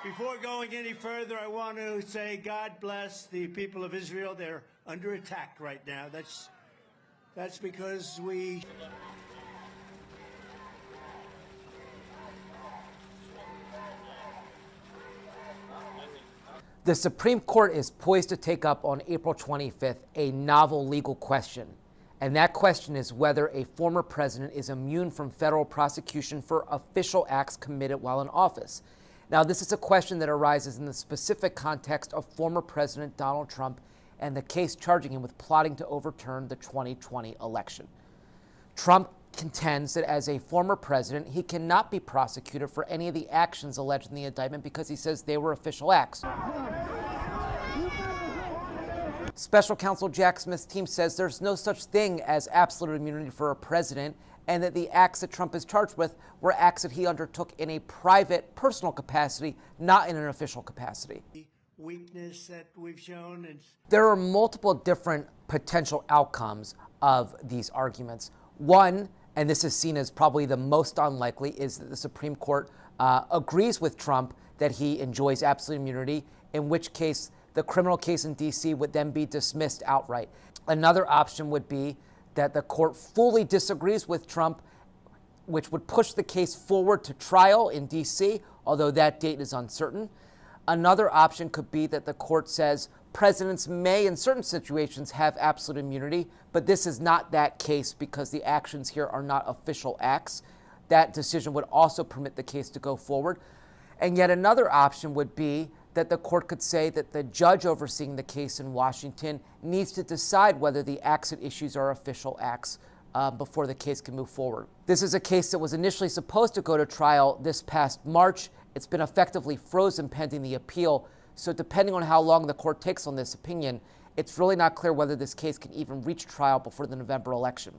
Before going any further, I want to say God bless the people of Israel. They're under attack right now. That's because we... The Supreme Court is poised to take up on April 25th a novel legal question. And that question is whether a former president is immune from federal prosecution for official acts committed while in office. Now, this is a question that arises in the specific context of former President Donald Trump and the case charging him with plotting to overturn the 2020 election. Trump contends that as a former president, he cannot be prosecuted for any of the actions alleged in the indictment because he says they were official acts. Special counsel Jack Smith's team says there's no such thing as absolute immunity for a president, and that the acts that Trump is charged with were acts that he undertook in a private, personal capacity, not in an official capacity. Weakness that we've shown. There are multiple different potential outcomes of these arguments. One, and this is seen as probably the most unlikely, is that the Supreme Court agrees with Trump that he enjoys absolute immunity, in which case the criminal case in D.C. would then be dismissed outright. Another option would be that the court fully disagrees with Trump, which would push the case forward to trial in D.C., although that date is uncertain. Another option could be that the court says presidents may, in certain situations, have absolute immunity, but this is not that case because the actions here are not official acts. That decision would also permit the case to go forward. And yet another option would be that the court could say that the judge overseeing the case in Washington needs to decide whether the acts at issues are official acts before the case can move forward. This is a case that was initially supposed to go to trial this past March. It's been effectively frozen pending the appeal. So depending on how long the court takes on this opinion, it's really not clear whether this case can even reach trial before the November election.